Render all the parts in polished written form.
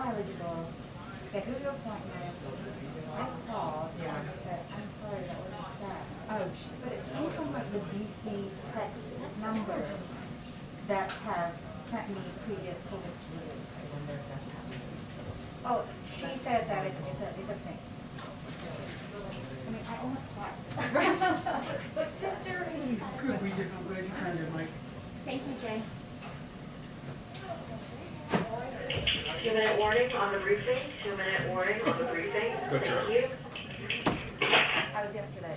eligible, schedule your appointment. I called and I said, I'm sorry, that wasn't staff. Oh, But it came from like the BC text number that have sent me previous COVID videos. I wonder if that's happening. Oh, she said that it's a thing. I mean, I almost cried. Good, we did. I'm glad you found it, Mike. Thank you, Jay. 2-minute warning on the briefing. 2-minute warning on the briefing. Good job. Thank you. I was yesterday.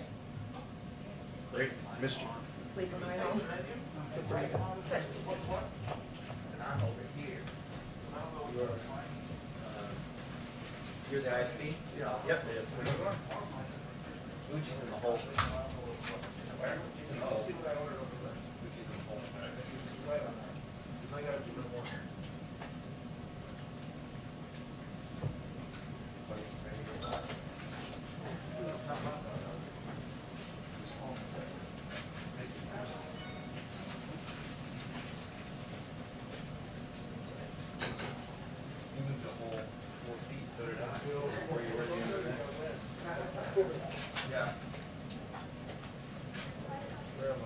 Great, missed you. Sleep on the way home. Right. Good. And I'm over here. You're the ISP? Yeah. Yep. Uchi's in the hole. Where? In the hole. Uchi's in the hole. I gotta keep it warm. You moved the whole 4 feet, so did I. Before you were the other day. Yeah. Where am I?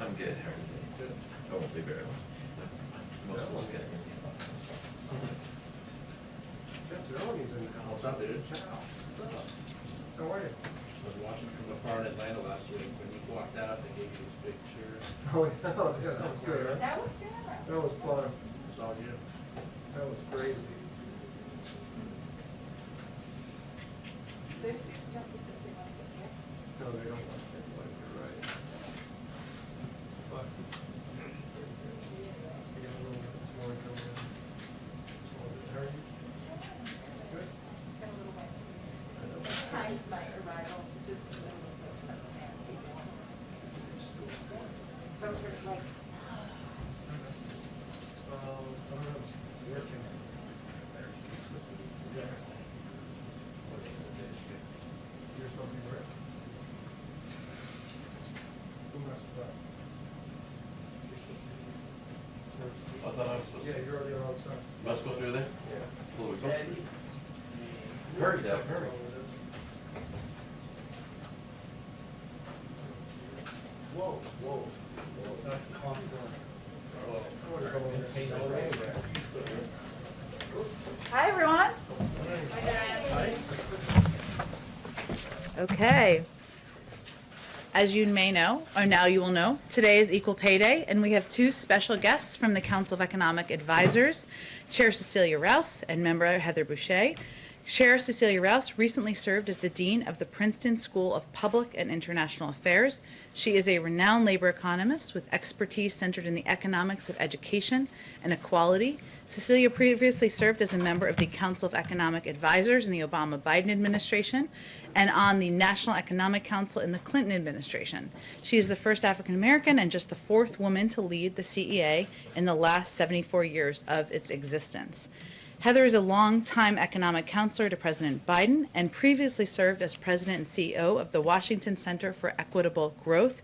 I'm good. How are you? Good. I won't be very long. Most of us get it. What's up, dude? How are you? I was watching from afar in Atlanta last week. When you walked out, they gave you this big cheer. Oh, yeah, that was good, right? That was Sarah. That was fun. It's all you. That was crazy. No, they don't want that, you're right. But, I got a little bit this morning coming in. How are you? Good? I know. Timed my arrival just a little bit. So sort of like, I'm not working. Yeah. You're supposed to be where? Who messed up? I thought I was supposed to. Yeah, you're already on the side. Am I supposed to be there? Yeah. Well, we're supposed to be. Hurry, Dad, hurry. Whoa, whoa. That's confidence. Hi, everyone. Okay. As you may know, or now you will know, today is Equal Pay Day, and we have two special guests from the Council of Economic Advisors, Chair Cecilia Rouse and Member Heather Boucher. Chair Cecilia Rouse recently served as the Dean of the Princeton School of Public and International Affairs. She is a renowned labor economist with expertise centered in the economics of education and equality. Cecilia previously served as a member of the Council of Economic Advisors in the Obama-Biden administration and on the National Economic Council in the Clinton administration. She is the first African American and just the fourth woman to lead the CEA in the last 74 years of its existence. Heather is a longtime economic counselor to President Biden and previously served as president and CEO of the Washington Center for Equitable Growth.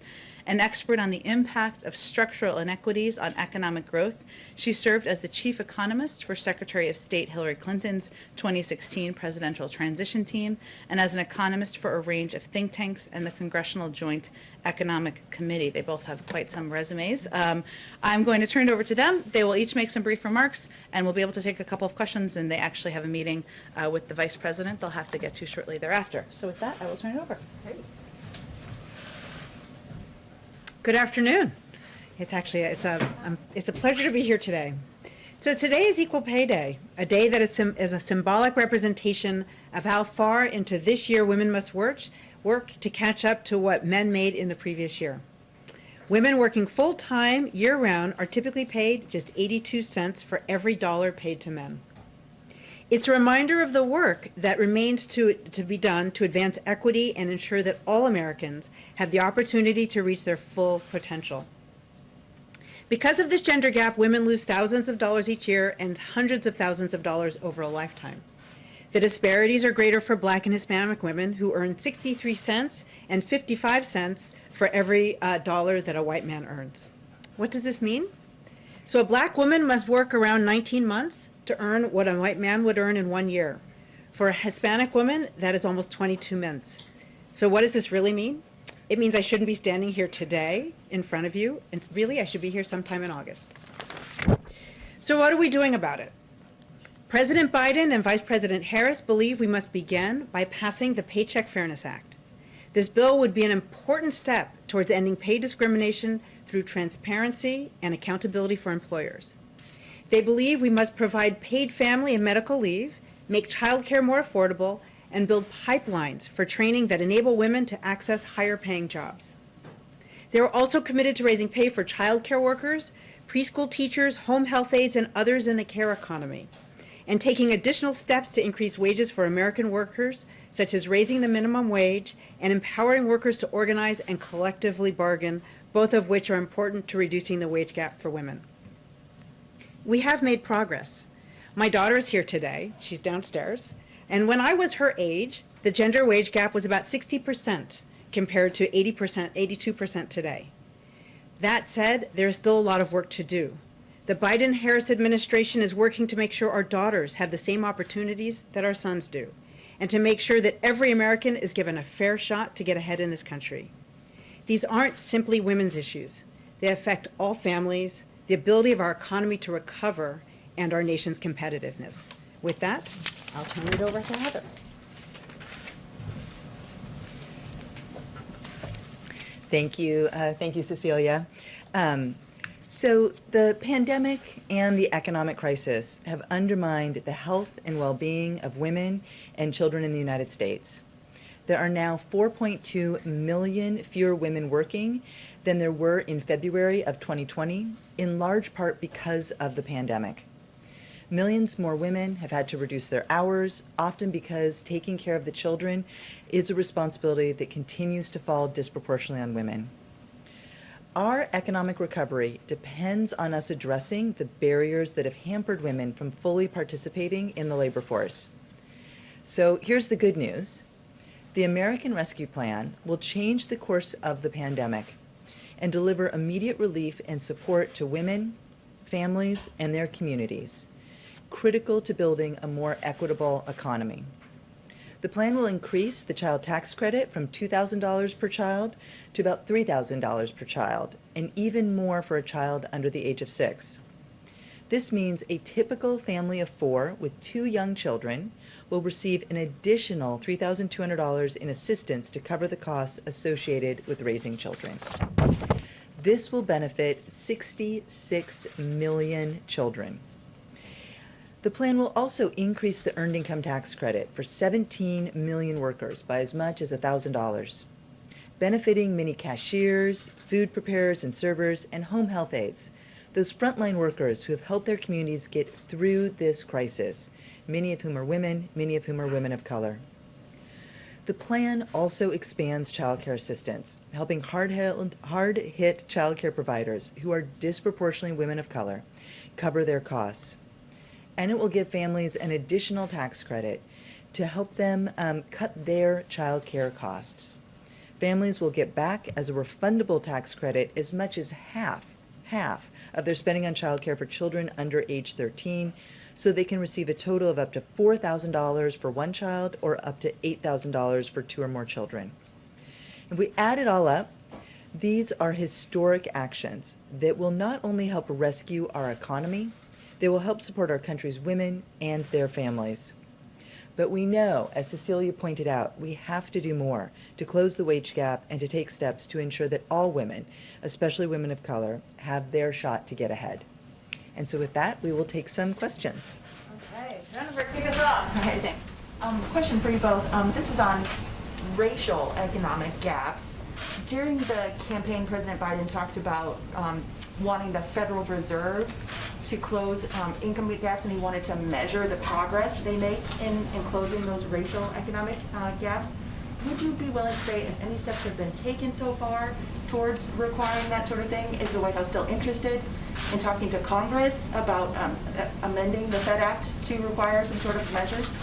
An expert on the impact of structural inequities on economic growth, she served as the chief economist for Secretary of State Hillary Clinton's 2016 presidential transition team and as an economist for a range of think tanks and the Congressional Joint Economic Committee. They both have quite some resumes. I'm going to turn it over to them. They will each make some brief remarks and we'll be able to take a couple of questions, and they actually have a meeting with the vice president they'll have to get to shortly thereafter. So with that, I will turn it over. Good afternoon. It's a pleasure to be here today. So today is Equal Pay Day, a day that is a symbolic representation of how far into this year women must work to catch up to what men made in the previous year. Women working full-time year-round are typically paid just 82 cents for every dollar paid to men. It's a reminder of the work that remains to be done to advance equity and ensure that all Americans have the opportunity to reach their full potential. Because of this gender gap, women lose thousands of dollars each year and hundreds of thousands of dollars over a lifetime. The disparities are greater for Black and Hispanic women, who earn 63 cents and 55 cents for every dollar that a white man earns. What does this mean? So a black woman must work around 19 months to earn what a white man would earn in 1 year. For a Hispanic woman, that is almost 22 months. So what does this really mean? It means I shouldn't be standing here today in front of you, and really I should be here sometime in August. So what are we doing about it? President Biden and Vice President Harris believe we must begin by passing the Paycheck Fairness Act. This bill would be an important step towards ending pay discrimination through transparency and accountability for employers. They believe we must provide paid family and medical leave, make childcare more affordable, and build pipelines for training that enable women to access higher paying jobs. They are also committed to raising pay for childcare workers, preschool teachers, home health aides, and others in the care economy, and taking additional steps to increase wages for American workers, such as raising the minimum wage and empowering workers to organize and collectively bargain, both of which are important to reducing the wage gap for women. We have made progress. My daughter is here today. She's downstairs. And when I was her age, the gender wage gap was about 60% compared to 80%, 82% today. That said, there is still a lot of work to do. The Biden-Harris administration is working to make sure our daughters have the same opportunities that our sons do, and to make sure that every American is given a fair shot to get ahead in this country. These aren't simply women's issues. They affect all families, the ability of our economy to recover, and our nation's competitiveness. With that, I'll turn it over to Heather. Thank you, Cecilia. So the pandemic and the economic crisis have undermined the health and well-being of women and children in the United States. There are now 4.2 million fewer women working than there were in February of 2020, in large part because of the pandemic. Millions more women have had to reduce their hours, often because taking care of the children is a responsibility that continues to fall disproportionately on women. Our economic recovery depends on us addressing the barriers that have hampered women from fully participating in the labor force. So here's the good news. The American Rescue Plan will change the course of the pandemic and deliver immediate relief and support to women, families, and their communities, critical to building a more equitable economy. The plan will increase the child tax credit from $2,000 per child to about $3,000 per child, and even more for a child under the age of 6. This means a typical family of 4 with 2 young children will receive an additional $3,200 in assistance to cover the costs associated with raising children. This will benefit 66 million children. The plan will also increase the earned income tax credit for 17 million workers by as much as $1,000, benefiting many cashiers, food preparers and servers, and home health aides, those frontline workers who have helped their communities get through this crisis, many of whom are women, many of whom are women of color. The plan also expands child care assistance, helping hard-hit child care providers who are disproportionately women of color cover their costs. And it will give families an additional tax credit to help them cut their child care costs. Families will get back as a refundable tax credit as much as half of their spending on child care for children under age 13, so they can receive a total of up to $4,000 for one child or up to $8,000 for 2 or more children. If we add it all up, these are historic actions that will not only help rescue our economy, they will help support our country's women and their families. But we know, as Cecilia pointed out, we have to do more to close the wage gap and to take steps to ensure that all women, especially women of color, have their shot to get ahead. And so with that, we will take some questions. Okay, Jennifer, kick us off. Okay, thanks. Question for you both. This is on racial economic gaps. During the campaign, President Biden talked about wanting the Federal Reserve to close income gaps, and he wanted to measure the progress they make in closing those racial economic gaps. Would you be willing to say if any steps have been taken so far towards requiring that sort of thing? Is the White House still interested in talking to Congress about amending the Fed Act to require some sort of measures?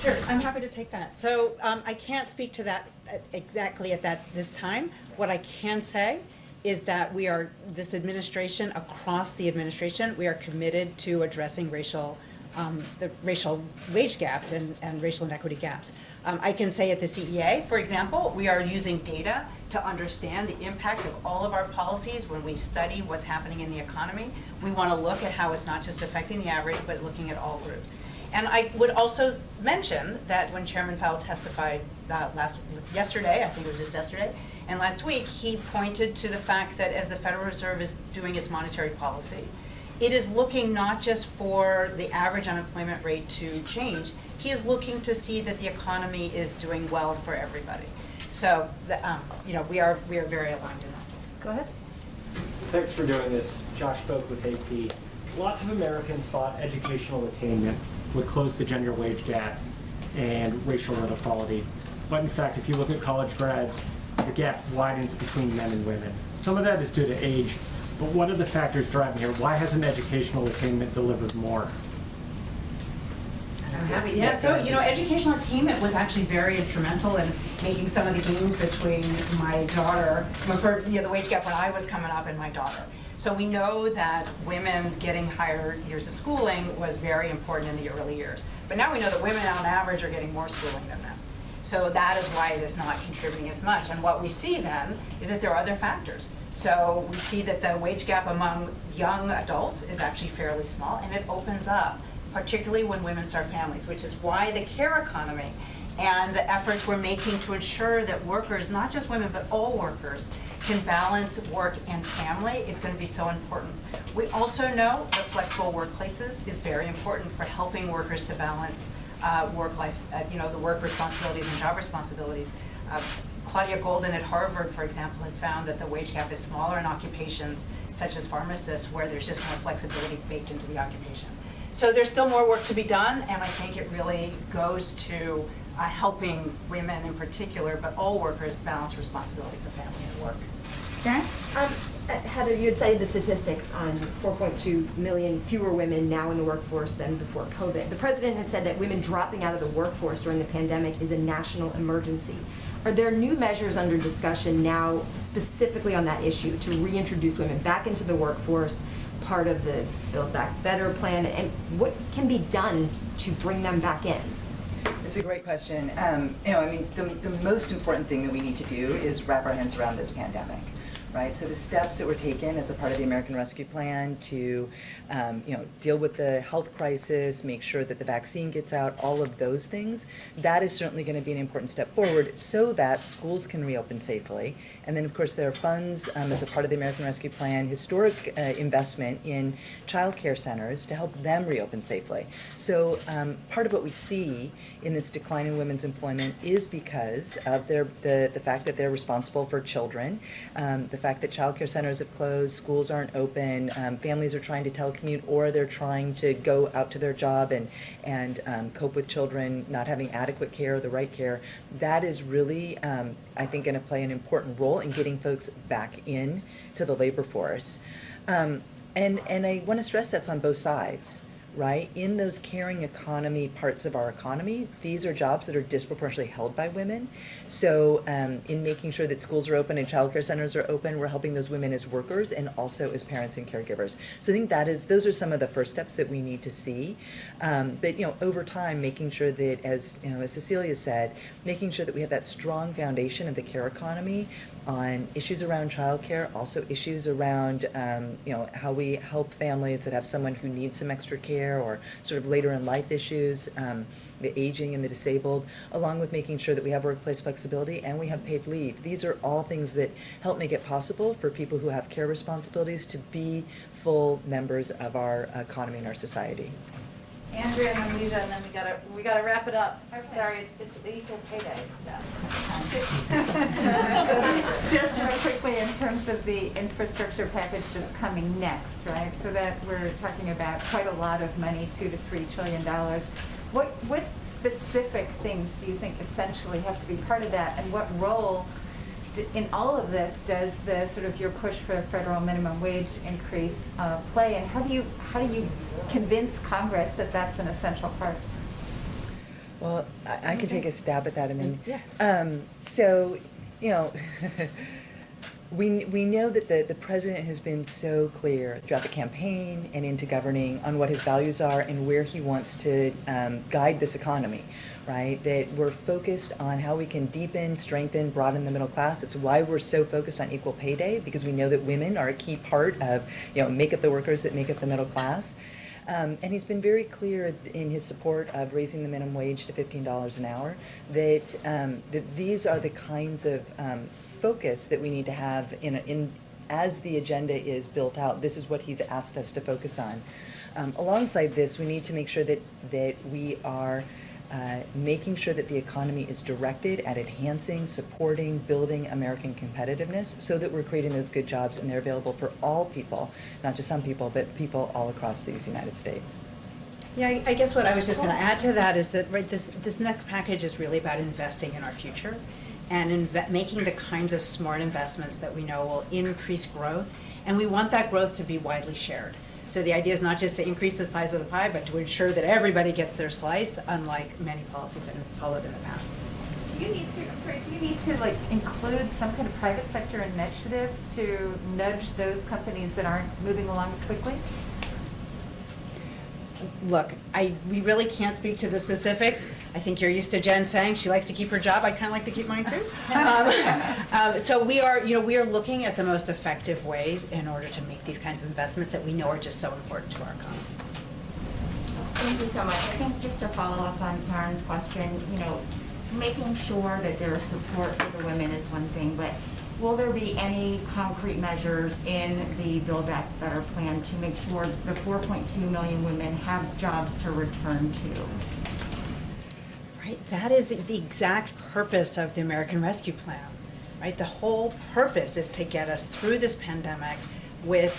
Sure, I'm happy to take that. So I can't speak to that exactly at this time. What I can say is that this administration, across the administration, we are committed to addressing the racial wage gaps and racial inequity gaps. I can say at the CEA, for example, we are using data to understand the impact of all of our policies when we study what's happening in the economy. We want to look at how it's not just affecting the average, but looking at all groups. And I would also mention that when Chairman Powell testified yesterday, I think it was just yesterday, and last week, he pointed to the fact that as the Federal Reserve is doing its monetary policy, it is looking not just for the average unemployment rate to change, he is looking to see that the economy is doing well for everybody. So, we are very aligned in that. Go ahead. Thanks for doing this. Josh Boak with AP. Lots of Americans thought educational attainment would close the gender wage gap and racial inequality. But in fact, if you look at college grads, the gap widens between men and women. Some of that is due to age, but what are the factors driving here? Why hasn't educational attainment delivered more? I'm happy. Yeah, so, educational attainment was actually very instrumental in making some of the gains between my daughter, the wage gap when I was coming up and my daughter. So we know that women getting higher years of schooling was very important in the early years. But now we know that women on average are getting more schooling than men. So that is why it is not contributing as much. And what we see then is that there are other factors. So we see that the wage gap among young adults is actually fairly small, and it opens up, particularly when women start families, which is why the care economy and the efforts we're making to ensure that workers, not just women, but all workers, can balance work and family is going to be so important. We also know that flexible workplaces is very important for helping workers to balance work-life, the work responsibilities and job responsibilities. Claudia Golden at Harvard, for example, has found that the wage gap is smaller in occupations such as pharmacists, where there's just more flexibility baked into the occupation. So there's still more work to be done, and I think it really goes to helping women in particular, but all workers balance responsibilities of family and work. Karen? Heather, you had cited the statistics on 4.2 million fewer women now in the workforce than before COVID. The president has said that women dropping out of the workforce during the pandemic is a national emergency. Are there new measures under discussion now specifically on that issue to reintroduce women back into the workforce, part of the Build Back Better plan, and what can be done to bring them back in? It's a great question. The most important thing that we need to do is wrap our hands around this pandemic. Right? So the steps that were taken as a part of the American Rescue Plan to, deal with the health crisis, make sure that the vaccine gets out, all of those things, that is certainly going to be an important step forward so that schools can reopen safely. And then, of course, there are funds as a part of the American Rescue Plan, historic investment in child care centers to help them reopen safely. So part of what we see in this decline in women's employment is because of the fact that they're responsible for children, the fact that child care centers have closed, schools aren't open, families are trying to telecommute, or they're trying to go out to their job and cope with children not having adequate care or the right care. That is really, I think, going to play an important role in getting folks back in to the labor force. And I want to stress that's on both sides. Right? In those caring economy parts of our economy, these are jobs that are disproportionately held by women. So in making sure that schools are open and childcare centers are open, we're helping those women as workers and also as parents and caregivers. So I think those are some of the first steps that we need to see. But over time, making sure that, as Cecilia said, making sure that we have that strong foundation of the care economy on issues around childcare, also issues around how we help families that have someone who needs some extra care or sort of later in life issues, the aging and the disabled, along with making sure that we have workplace flexibility and we have paid leave. These are all things that help make it possible for people who have care responsibilities to be full members of our economy and our society. Andrea and then Lisa, and then we gotta wrap it up. Okay. Sorry, it's equal pay day. Yeah. Just real quickly, in terms of the infrastructure package that's coming next, right? So that we're talking about quite a lot of money, $2 to $3 trillion. What specific things do you think essentially have to be part of that, and what role in all of this does the sort of your push for a federal minimum wage increase play, and how do you convince Congress that that's an essential part? Well, I can take a stab at that, and then yeah. so We know that the president has been so clear throughout the campaign and into governing on what his values are and where he wants to guide this economy, right? That we're focused on how we can deepen, strengthen, broaden the middle class. It's why we're so focused on equal pay day, because we know that women are a key part of, make up the workers that make up the middle class. And he's been very clear in his support of raising the minimum wage to $15 an hour, that these are the kinds of focus that we need to have as the agenda is built out. This is what he's asked us to focus on. Alongside this, we need to make sure that we are making sure that the economy is directed at enhancing, supporting, building American competitiveness so that we're creating those good jobs and they're available for all people, not just some people, but people all across these United States. Yeah, I guess what I was just going to add to that is that this next package is really about investing in our future and making the kinds of smart investments that we know will increase growth, and we want that growth to be widely shared. So the idea is not just to increase the size of the pie, but to ensure that everybody gets their slice, unlike many policies that have followed in the past. Do you need to include some kind of private sector initiatives to nudge those companies that aren't moving along as quickly? Look, we really can't speak to the specifics. I think you're used to Jen saying she likes to keep her job. I kind of like to keep mine too. So we are looking at the most effective ways in order to make these kinds of investments that we know are just so important to our economy. Thank you so much. I think just to follow up on Karen's question, making sure that there is support for the women is one thing, but will there be any concrete measures in the Build Back Better plan to make sure the 4.2 million women have jobs to return to? Right, that is the exact purpose of the American Rescue Plan, right? The whole purpose is to get us through this pandemic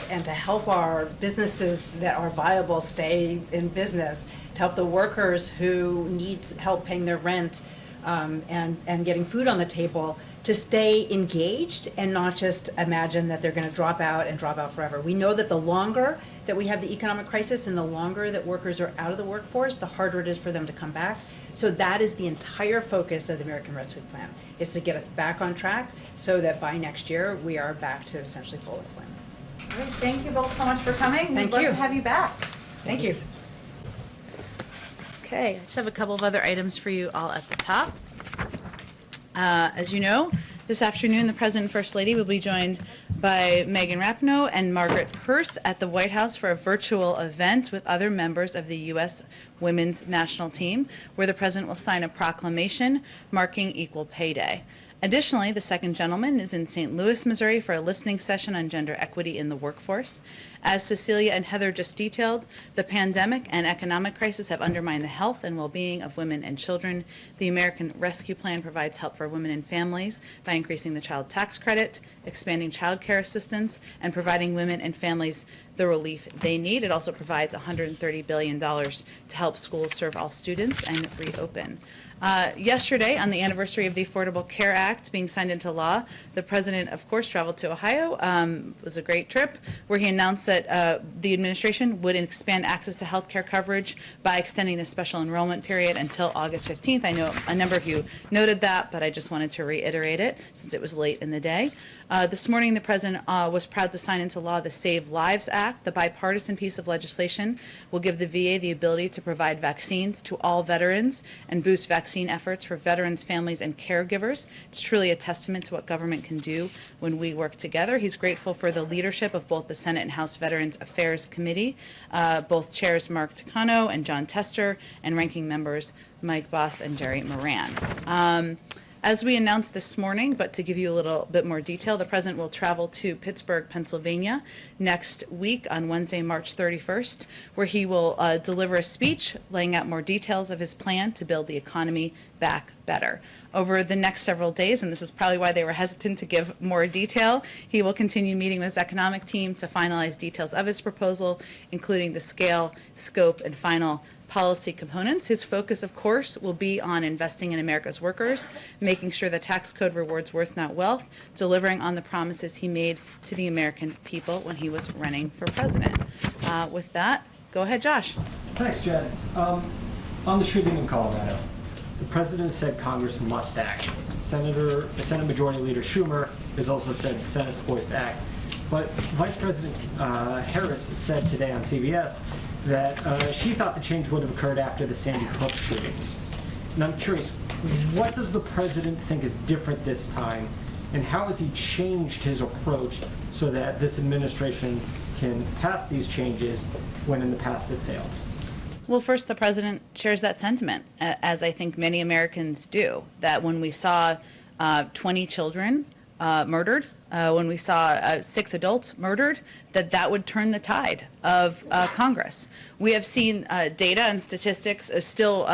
and to help our businesses that are viable stay in business, to help the workers who need help paying their rent and getting food on the table, to stay engaged and not just imagine that they're going to drop out forever. We know that the longer that we have the economic crisis and the longer that workers are out of the workforce, the harder it is for them to come back. So that is the entire focus of the American Rescue Plan, is to get us back on track so that by next year we are back to essentially full employment. Great. Thank you both so much for coming. Thank We'd you. love to have you back. Thank you. Okay, I just have a couple of other items for you all at the top. As you know, this afternoon, the President and First Lady will be joined by Megan Rapinoe and Margaret Pearce at the White House for a virtual event with other members of the U.S. Women's National Team, where the President will sign a proclamation marking Equal Pay Day. Additionally, the second gentleman is in St. Louis, Missouri for a listening session on gender equity in the workforce. As Cecilia and Heather just detailed, the pandemic and economic crisis have undermined the health and well-being of women and children. The American Rescue Plan provides help for women and families by increasing the child tax credit, expanding child care assistance, and providing women and families the relief they need. It also provides $130 billion to help schools serve all students and reopen. Yesterday, on the anniversary of the Affordable Care Act being signed into law, the President, of course, traveled to Ohio. It was a great trip, where he announced that the administration would expand access to health care coverage by extending the special enrollment period until August 15th. I know a number of you noted that, but I just wanted to reiterate it since it was late in the day. This morning, the President was proud to sign into law the Save Lives Act. The bipartisan piece of legislation will give the VA the ability to provide vaccines to all veterans and boost vaccine efforts for veterans, families, and caregivers. It's truly a testament to what government can do when we work together. He's grateful for the leadership of both the Senate and House Veterans Affairs Committee, both chairs Mark Takano and John Tester, and ranking members Mike Bost and Jerry Moran. As we announced this morning, but to give you a little bit more detail, the President will travel to Pittsburgh, Pennsylvania next week on Wednesday, March 31st, where he will deliver a speech laying out more details of his plan to build the economy back better. Over the next several days, and this is probably why they were hesitant to give more detail, he will continue meeting with his economic team to finalize details of his proposal, including the scale, scope, and final policy components. His focus, of course, will be on investing in America's workers, making sure the tax code rewards worth, not wealth, delivering on the promises he made to the American people when he was running for president. With that, go ahead, Josh. Thanks, Jen. On the shooting in Colorado, the President said Congress must act. Senate Majority Leader Schumer has also said the Senate's poised to act. But Vice President Harris said today on CBS that she thought the change would have occurred after the Sandy Hook shootings. And I'm curious, what does the president think is different this time, and how has he changed his approach so that this administration can pass these changes when in the past it failed? Well, first, the president shares that sentiment, as I think many Americans do, that when we saw 20 children murdered, when we saw 6 adults murdered, that would turn the tide of Congress. We have seen data and statistics still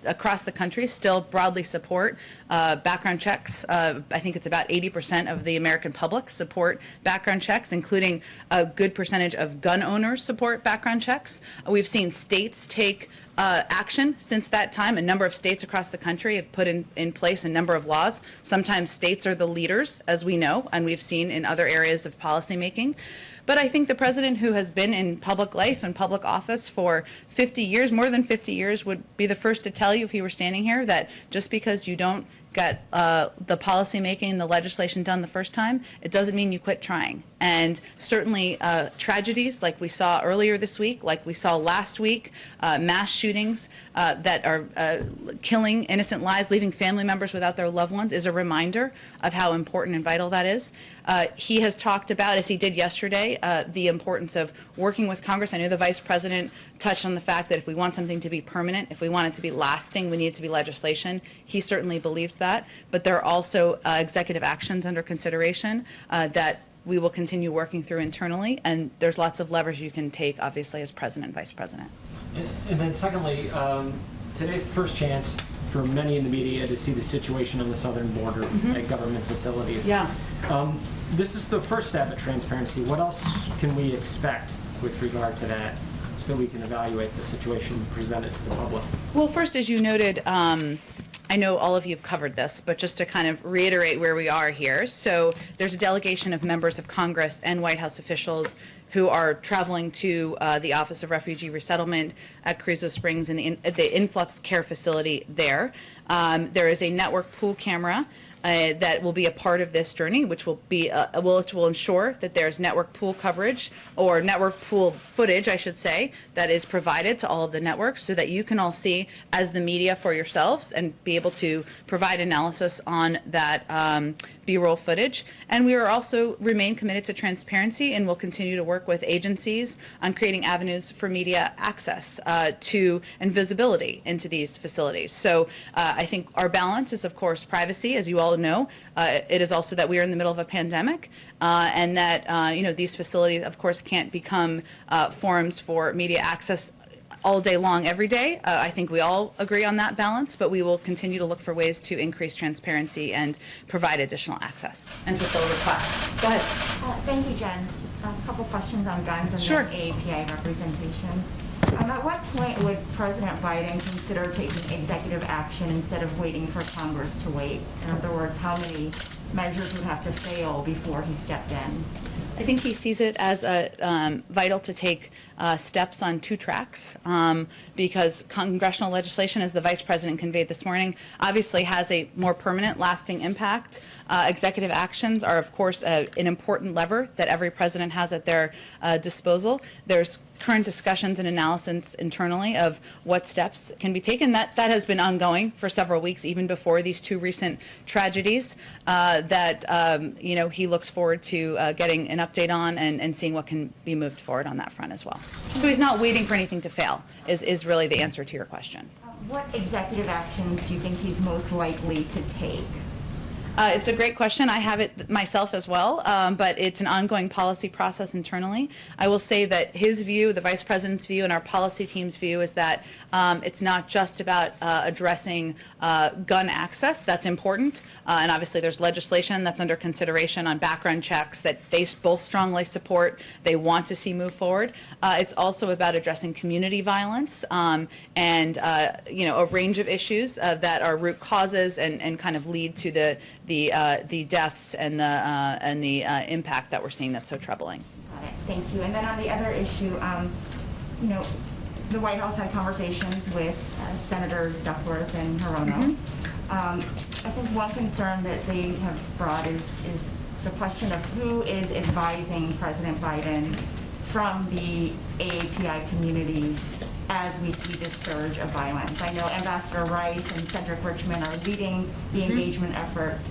across the country still broadly support background checks. I think it's about 80% of the American public support background checks, including a good percentage of gun owners support background checks. We've seen states take action since that time. A number of states across the country have put in place a number of laws. Sometimes states are the leaders, as we know, and we've seen in other areas of policymaking. But I think the president, who has been in public life and public office for 50 years, more than 50 years, would be the first to tell you, if he were standing here, that just because you don't get the policy making and the legislation done the first time, it doesn't mean you quit trying. And certainly tragedies like we saw earlier this week, like we saw last week, mass shootings that are killing innocent lives, leaving family members without their loved ones, is a reminder of how important and vital that is. He has talked about, as he did yesterday, the importance of working with Congress. I know the vice president touched on the fact that if we want something to be permanent, if we want it to be lasting, we need it to be legislation. He certainly believes that. But there are also executive actions under consideration that we will continue working through internally, and there's lots of levers you can take, obviously, as president and vice president. And then secondly, today's the first chance for many in the media to see the situation on the southern border at government facilities. Yeah. This is the first step at transparency. What else can we expect with regard to that, so that we can evaluate the situation and present it to the public? Well, first, as you noted, I know all of you have covered this, but just to kind of reiterate where we are here. So there's a delegation of members of Congress and White House officials who are traveling to the Office of Refugee Resettlement at Carrizo Springs and the influx care facility there. There is a network pool camera that will be a part of this journey, which will be which will ensure that there's network pool coverage, or network pool footage, I should say, that is provided to all of the networks, so that you can all see as the media for yourselves and be able to provide analysis on that B-roll footage. And we are also remain committed to transparency, and will continue to work with agencies on creating avenues for media access to and visibility into these facilities. So I think our balance is, of course, privacy, as you all know. It is also that we are in the middle of a pandemic, and that these facilities, of course, can't become forums for media access all day long, every day. I think we all agree on that balance, but we will continue to look for ways to increase transparency and provide additional access and fulfill requests. Go ahead. Thank you, Jen. A couple questions on guns and Sure. then AAPI representation. At what point would President Biden consider taking executive action instead of waiting for Congress to wait? In other words, how many measures would have to fail before he stepped in? I think he sees it as vital to take steps on 2 tracks, because congressional legislation, as the vice president conveyed this morning, obviously has a more permanent, lasting impact. Executive actions are, of course, an important lever that every president has at their disposal. There's current discussions and analysis internally of what steps can be taken. That has been ongoing for several weeks, even before these 2 recent tragedies, that he looks forward to getting an update on and seeing what can be moved forward on that front as well. So he's not waiting for anything to fail, is really the answer to your question. What executive actions do you think he's most likely to take? It's a great question. I have it myself as well, but it's an ongoing policy process internally. I will say that his view, the vice president's view, and our policy team's view is that it's not just about addressing gun access. That's important, and obviously there's legislation that's under consideration on background checks that they both strongly support. They want to see move forward. It's also about addressing community violence and a range of issues that are root causes and kind of lead to the deaths and the impact that we're seeing that's so troubling. Got it. Thank you. And then on the other issue, the White House had conversations with Senators Duckworth and Hirono. I think one concern that they have brought is the question of who is advising President Biden from the AAPI community as we see this surge of violence. I know Ambassador Rice and Cedric Richmond are leading the engagement efforts.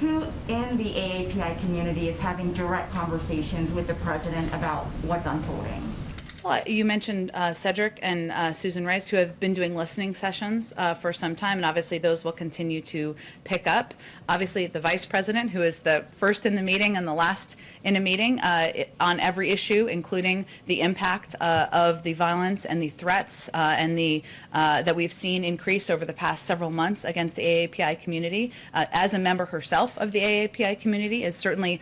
Who in the AAPI community is having direct conversations with the president about what's unfolding? Well, you mentioned Cedric and Susan Rice, who have been doing listening sessions for some time, and obviously those will continue to pick up. Obviously, the vice president, who is the first in the meeting and the last in a meeting on every issue, including the impact of the violence and the threats and the that we've seen increase over the past several months against the AAPI community. As a member herself of the AAPI community, is certainly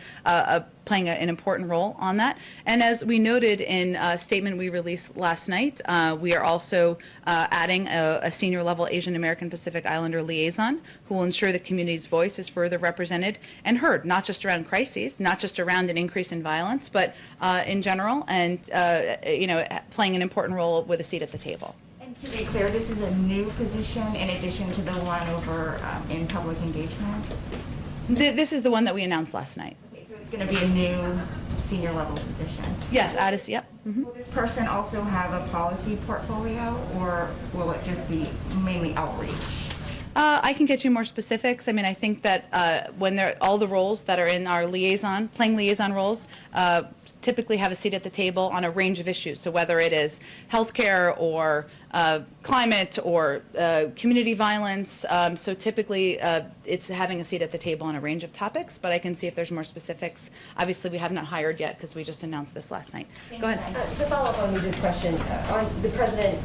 playing an important role on that. And as we noted in a statement we released last night, we are also adding a senior level Asian American Pacific Islander liaison who will ensure the community's voice is further represented and heard, not just around crises, not just around an increase in violence, but in general, and playing an important role with a seat at the table. And to be clear, this is a new position in addition to the one over in public engagement? This is the one that we announced last night. It's going to be a new senior level position. Yes, Addis, yep. Mm-hmm. Will this person also have a policy portfolio, or will it just be mainly outreach? I can get you more specifics. I mean, I think that when all the roles that are in our playing liaison roles, typically have a seat at the table on a range of issues. So whether it is healthcare or climate or community violence, so typically it's having a seat at the table on a range of topics, but I can see if there's more specifics. Obviously, we have not hired yet because we just announced this last night. Go ahead. To follow up on Nuja's question, on the president,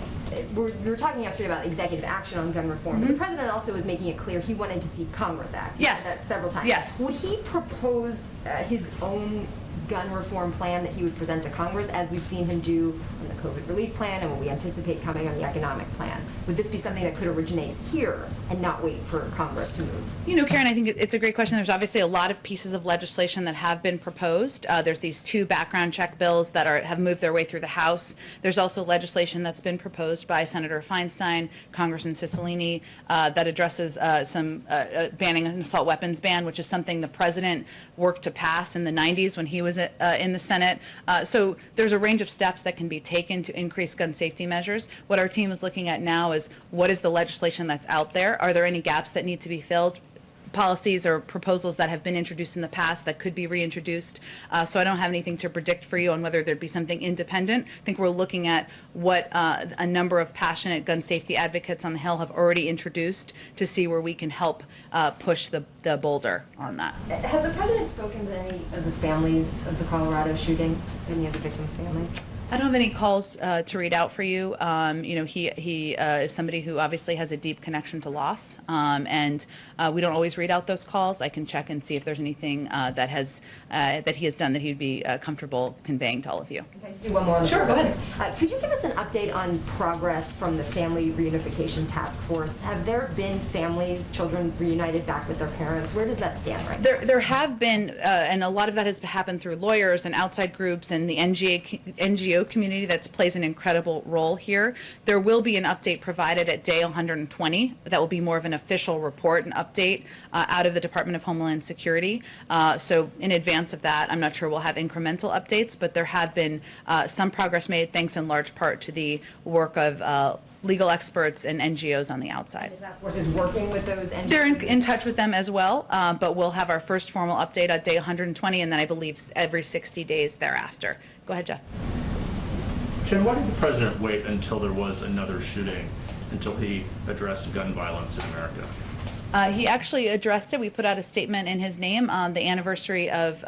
we were talking yesterday about executive action on gun reform, but the president also was making it clear he wanted to see Congress act. Yes. He said that several times. Yes. Would he propose his own gun reform plan that he would present to Congress, as we've seen him do on the COVID relief plan and what we anticipate coming on the economic plan? Would this be something that could originate here and not wait for Congress to move? You know, Karen, I think it's a great question. There's obviously a lot of pieces of legislation that have been proposed. There's these 2 background check bills that have moved their way through the House. There's also legislation that's been proposed by Senator Feinstein, Congressman Cicilline, that addresses some banning an assault weapons ban, which is something the president worked to pass in the 90s when he was in the Senate. So there's a range of steps that can be taken to increase gun safety measures. What our team is looking at now is what is the legislation that's out there? Are there any gaps that need to be filled? Policies or proposals that have been introduced in the past that could be reintroduced. So I don't have anything to predict for you on whether there'd be something independent. I think we're looking at what a number of passionate gun safety advocates on the Hill have already introduced to see where we can help push the boulder on that. Has the president spoken to any of the families of the Colorado shooting, any of the victims' families? I don't have any calls to read out for you. He is somebody who obviously has a deep connection to loss, and we don't always read out those calls. I can check and see if there's anything that he has done that he'd be comfortable conveying to all of you. Can I just do one more? Sure, go ahead. Could you give us an update on progress from the Family Reunification Task Force? Have there been families, children reunited back with their parents? Where does that stand right now? There have been, and a lot of that has happened through lawyers and outside groups and the NGO community that plays an incredible role here. There will be an update provided at day 120 that will be more of an official report, an update out of the Department of Homeland Security. So in advance of that, I'm not sure we'll have incremental updates, but there have been some progress made thanks in large part to the work of legal experts and NGOs on the outside. The task force is working with those NGOs? They're in touch with them as well, but we'll have our first formal update at day 120, and then I believe every 60 days thereafter. Go ahead, Jeff. Jen, why did the president wait until there was another shooting until he addressed gun violence in America? He actually addressed it. We put out a statement in his name on the anniversary of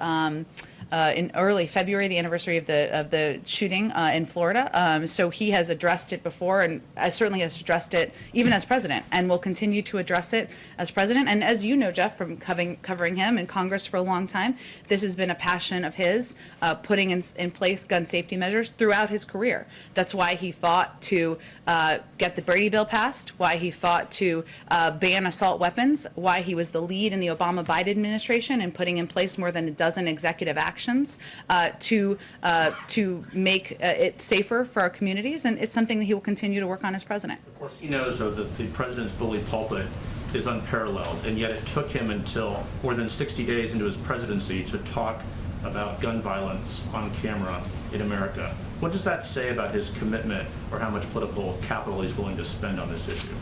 in early February, the anniversary of the shooting in Florida. So he has addressed it before, and certainly has addressed it even as president, and will continue to address it as president. And as you know, Jeff, from covering him in Congress for a long time, this has been a passion of his, putting in place gun safety measures throughout his career. That's why he fought to get the Brady bill passed, why he fought to ban assault weapons, why he was the lead in the Obama-Biden administration in putting in place more than a dozen executive actions to make it safer for our communities, and it's something that he will continue to work on as president. Of course, he knows of the president's bully pulpit is unparalleled, and yet it took him until more than 60 days into his presidency to talk about gun violence on camera in America. What does that say about his commitment or how much political capital he's willing to spend on this issue?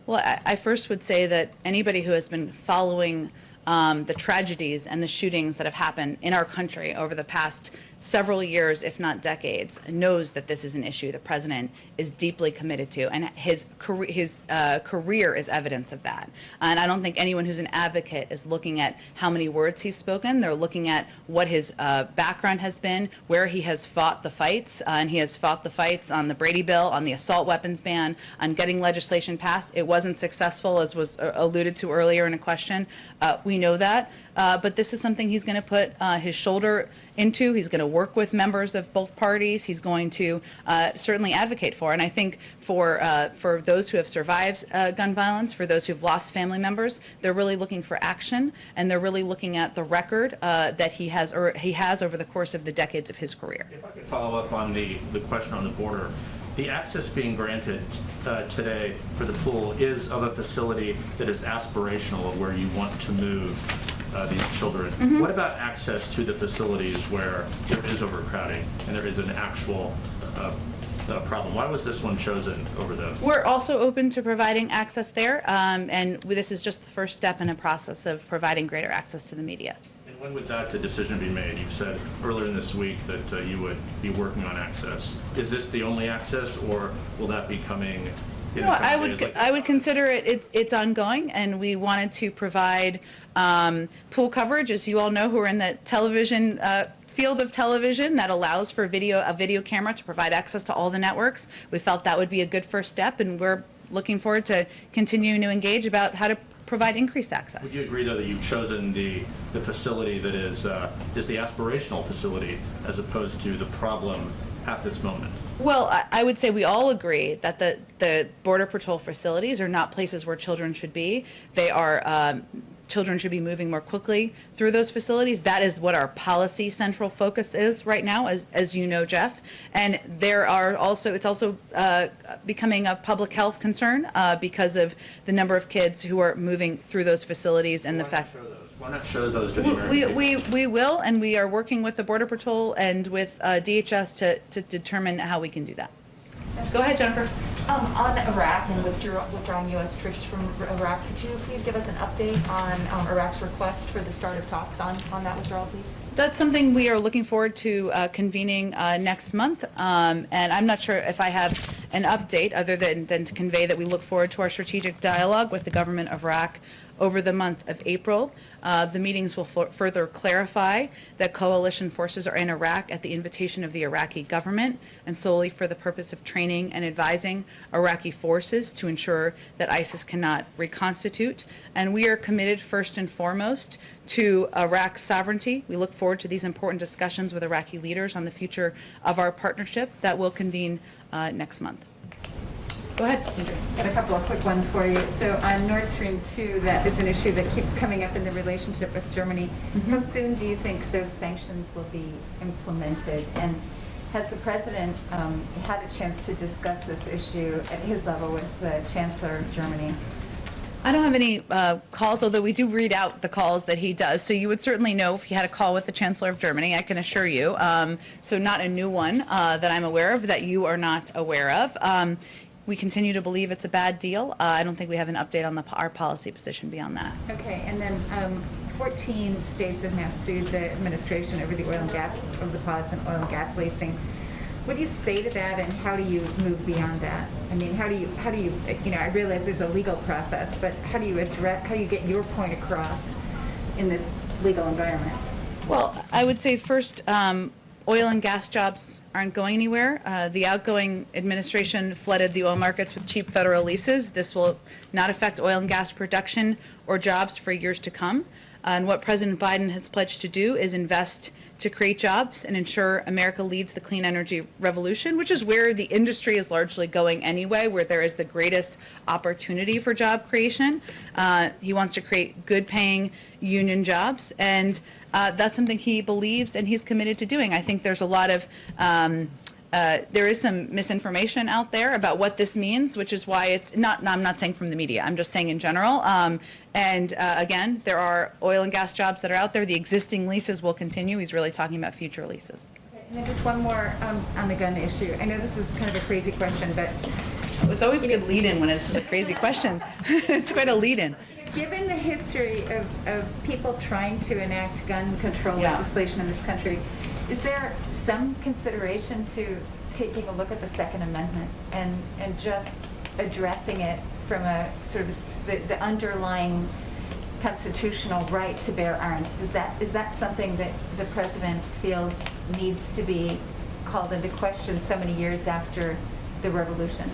Well, I first would say that anybody who has been following the tragedies and the shootings that have happened in our country over the past several years, if not decades, knows that this is an issue the president is deeply committed to, and his career is evidence of that. And I don't think anyone who's an advocate is looking at how many words he's spoken. They're looking at what his background has been, where he has fought the fights, and he has fought the fights on the Brady bill, on the assault weapons ban, on getting legislation passed. It wasn't successful, as was alluded to earlier in a question. We know that. But this is something he's going to put his shoulder into. He's going to work with members of both parties. He's going to certainly advocate for. And I think for those who have survived gun violence, for those who've lost family members, they're really looking for action, and they're really looking at the record that he has over the course of the decades of his career. If I could follow up on the question on the border. The access being granted today for the pool is of a facility that is aspirational of where you want to move these children. Mm-hmm. What about access to the facilities where there is overcrowding and there is an actual problem? Why was this one chosen over the? We're also open to providing access there, and this is just the first step in a process of providing greater access to the media. And when would that decision be made? You've said earlier in this week that you would be working on access. Is this the only access, or will that be coming? No, I would consider it's ongoing, and we wanted to provide pool coverage, as you all know, who are in the television field of television, that allows for a video camera to provide access to all the networks. We felt that would be a good first step, and we're looking forward to continuing to engage about how to provide increased access. Would you agree, though, that you've chosen the facility that is the aspirational facility as opposed to the problem at this moment? Well, I would say we all agree that the Border Patrol facilities are not places where children should be. They are children should be moving more quickly through those facilities. That is what our policy central focus is right now, as you know, Jeff. And it's also becoming a public health concern because of the number of kids who are moving through those facilities and the fact. Why not show those to the American people? We will, and we are working with the Border Patrol and with DHS to determine how we can do that. Go ahead, Jennifer. On Iraq and withdrawing U.S. troops from Iraq, could you please give us an update on Iraq's request for the start of talks on that withdrawal, please? That's something we are looking forward to convening next month, and I'm not sure if I have an update other than to convey that we look forward to our strategic dialogue with the government of Iraq over the month of April. The meetings will further clarify that coalition forces are in Iraq at the invitation of the Iraqi government and solely for the purpose of training and advising Iraqi forces to ensure that ISIS cannot reconstitute. And we are committed first and foremost to Iraq's sovereignty. We look forward to these important discussions with Iraqi leaders on the future of our partnership that will convene next month. Go ahead. Got a couple of quick ones for you. So on Nord Stream 2, that is an issue that keeps coming up in the relationship with Germany. Mm-hmm. How soon do you think those sanctions will be implemented? And has the president had a chance to discuss this issue at his level with the Chancellor of Germany? I don't have any calls, although we do read out the calls that he does. So you would certainly know if he had a call with the Chancellor of Germany, I can assure you. So not a new one that I'm aware of that you are not aware of. We continue to believe it's a bad deal. I don't think we have an update on our policy position beyond that. Okay, and then 14 states have now sued the administration over the oil and gas, over the pause in oil and gas leasing. What do you say to that, and how do you move beyond that? I mean, how do you, I realize there's a legal process, but how do you get your point across in this legal environment? Well, I would say first, oil and gas jobs aren't going anywhere. The outgoing administration flooded the oil markets with cheap federal leases. This will not affect oil and gas production or jobs for years to come. And what President Biden has pledged to do is invest to create jobs and ensure America leads the clean energy revolution, which is where the industry is largely going anyway, where there is the greatest opportunity for job creation. He wants to create good-paying union jobs, and that's something he believes and he's committed to doing. I think there's a lot of there is some misinformation out there about what this means, which is why it's not, I'm not saying from the media, I'm just saying in general. Again, there are oil and gas jobs that are out there. The existing leases will continue. He's really talking about future leases. And then just one more on the gun issue. I know this is kind of a crazy question, but it's always a good lead-in when it's a crazy question. It's quite a lead-in. Given the history of people trying to enact gun control legislation in this country, is there some consideration to taking a look at the Second Amendment and just addressing it from a sort of the underlying constitutional right to bear arms? Is that something that the president feels needs to be called into question so many years after the revolution?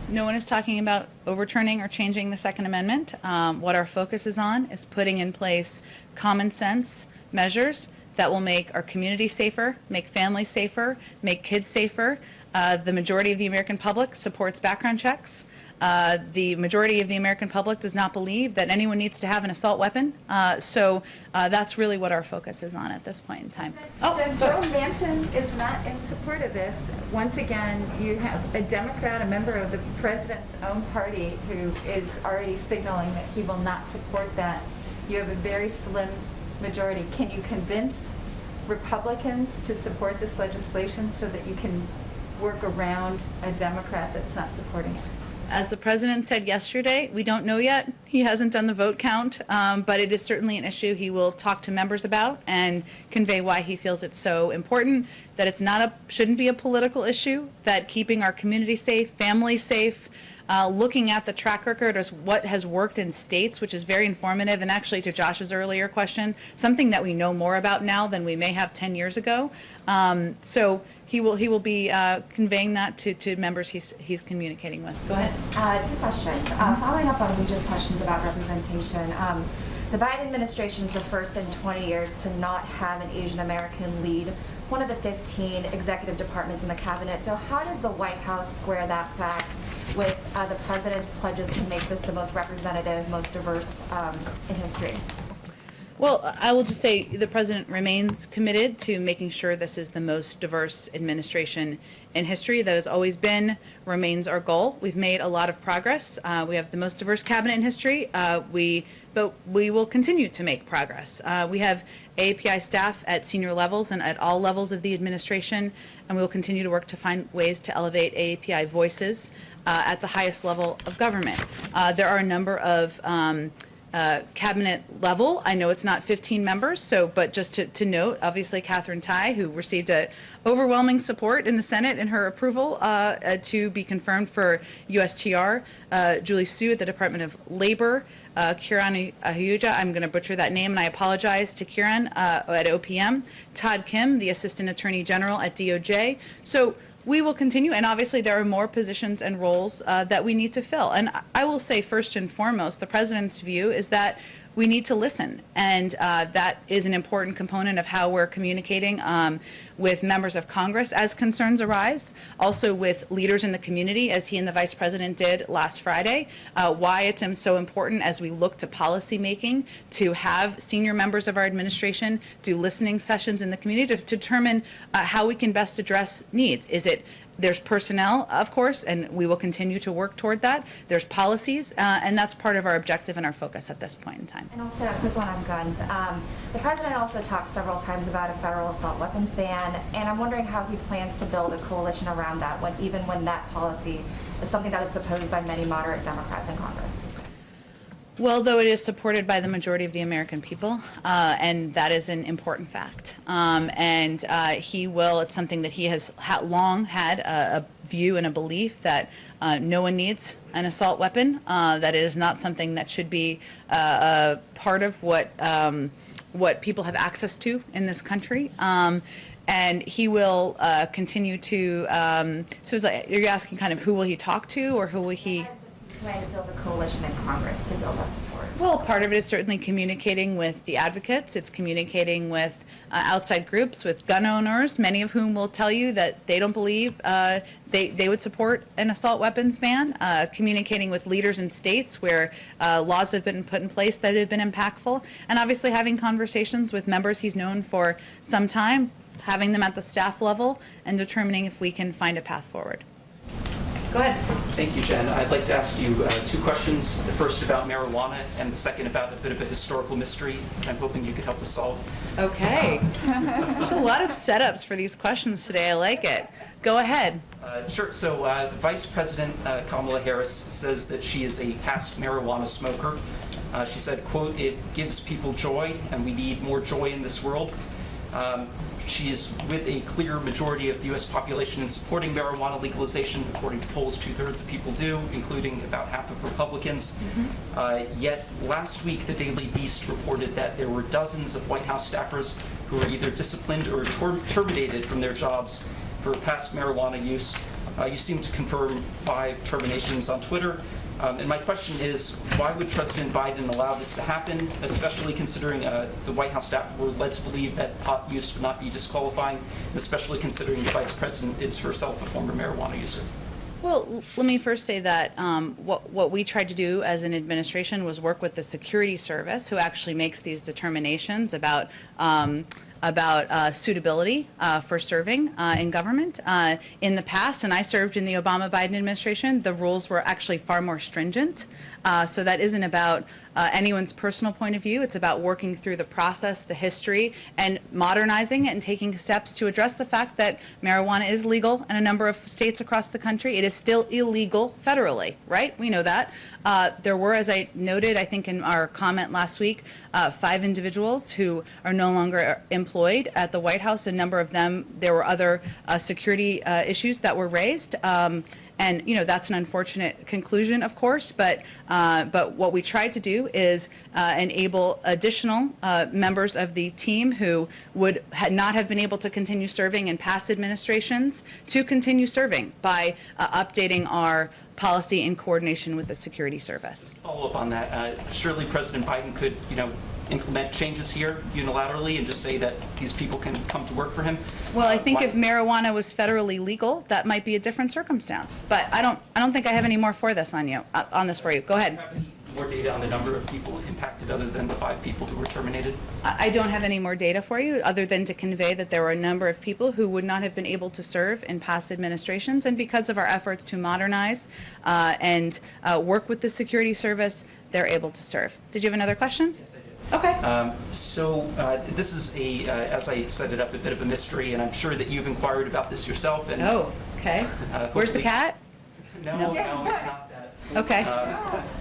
No one is talking about overturning or changing the Second Amendment. What our focus is on is putting in place common sense measures that will make our community safer, make families safer, make kids safer. The majority of the American public supports background checks. The majority of the American public does not believe that anyone needs to have an assault weapon. So that's really what our focus is on at this point in time. Joe Manchin is not in support of this. Once again, you have a Democrat, a member of the president's own party, who is already signaling that he will not support that. You have a very slim majority. Can you convince Republicans to support this legislation so that you can work around a Democrat that's not supporting it? As the president said yesterday, we don't know yet. He hasn't done the vote count, but it is certainly an issue he will talk to members about and convey why he feels it's so important, that it's not shouldn't be a political issue, that keeping our community safe, families safe, looking at the track record as what has worked in states, which is very informative, and actually to Josh's earlier question, something that we know more about now than we may have 10 years ago. So he will be conveying that to members he's communicating with. Go ahead. Two questions. Following up on Legia's questions about representation, the Biden administration is the first in 20 years to not have an Asian American lead one of the 15 executive departments in the cabinet. So how does the White House square that back with the president's pledges to make this the most representative, most diverse in history? Well, I will just say the president remains committed to making sure this is the most diverse administration in history. That has always been, remains our goal. We've made a lot of progress. We have the most diverse cabinet in history, but we will continue to make progress. We have AAPI staff at senior levels and at all levels of the administration, and we will continue to work to find ways to elevate AAPI voices at the highest level of government. There are a number of cabinet level. I know it's not 15 members, but just to note, obviously Catherine Tai, who received overwhelming support in the Senate in her approval to be confirmed for USTR, Julie Su at the Department of Labor, Kiran Ahuja, I'm going to butcher that name and I apologize to Kiran, at OPM, Todd Kim, the Assistant Attorney General at DOJ. So we will continue, and obviously there are more positions and roles that we need to fill. And I will say first and foremost, the president's view is that we need to listen, and that is an important component of how we're communicating with members of Congress as concerns arise, also with leaders in the community, as he and the vice president did last Friday, why it's so important as we look to policy making to have senior members of our administration do listening sessions in the community to determine how we can best address needs. There's personnel, of course, and we will continue to work toward that. There's policies, and that's part of our objective and our focus at this point in time. And also a quick one on guns. The president also talked several times about a federal assault weapons ban, and I'm wondering how he plans to build a coalition around that, even when that policy is something that is opposed by many moderate Democrats in Congress. Well, though it is supported by the majority of the American people, and that is an important fact. He will, it's something that he has long had a view and a belief that no one needs an assault weapon, that it is not something that should be a part of what people have access to in this country. And he will continue to, so it's like, you're asking kind of who will he talk to, or who will he plan to build a coalition in Congress to build that support? Well, part of it is certainly communicating with the advocates. It's communicating with outside groups, with gun owners, many of whom will tell you that they don't believe they would support an assault weapons ban. Communicating with leaders in states where laws have been put in place that have been impactful. And obviously having conversations with members he's known for some time, having them at the staff level and determining if we can find a path forward. Go ahead. Thank you, Jen. I'd like to ask you two questions. The first about marijuana and the second about a bit of a historical mystery I'm hoping you could help us solve. Okay. There's a lot of setups for these questions today. I like it. Go ahead. Sure. So Vice President Kamala Harris says that she is a past marijuana smoker. She said, quote, "It gives people joy, and we need more joy in this world." She is with a clear majority of the U.S. population in supporting marijuana legalization. According to polls, 2/3 of people do, including about half of Republicans. Yet last week, the Daily Beast reported that there were dozens of White House staffers who were either disciplined or terminated from their jobs for past marijuana use. You seem to confirm 5 terminations on Twitter. And my question is, why would President Biden allow this to happen, especially considering the White House staff were led to believe that pot use would not be disqualifying, and especially considering the Vice President is herself a former marijuana user? Well, let me first say that what we tried to do as an administration was work with the Security Service, who actually makes these determinations about suitability for serving in government. In the past, and I served in the Obama-Biden administration, the rules were actually far more stringent. So that isn't about anyone's personal point of view. It's about working through the process, the history, and modernizing it and taking steps to address the fact that marijuana is legal in a number of states across the country. It is still illegal federally, right? We know that. There were, as I noted, I think in our comment last week, 5 individuals who are no longer employed at the White House. A number of them, there were other security issues that were raised. And that's an unfortunate conclusion, of course. But what we tried to do is enable additional members of the team who would not have been able to continue serving in past administrations to continue serving by updating our policy in coordination with the Security Service. Follow up on that. Surely President Biden could, implement changes here unilaterally and just say that these people can come to work for him. Well, I think if marijuana was federally legal, that might be a different circumstance. But I don't think I have any more for this on you. For you. Go ahead. Do you have any more data on the number of people impacted other than the 5 people who were terminated? I don't have any more data for you other than to convey that there were a number of people who would not have been able to serve in past administrations, and because of our efforts to modernize and work with the Security Service, they're able to serve. Did you have another question? Yes, I did. Okay. This is as I set it up, a bit of a mystery, and I'm sure that you've inquired about this yourself. And, oh, okay. Where's the cat? No, it's not that. Okay.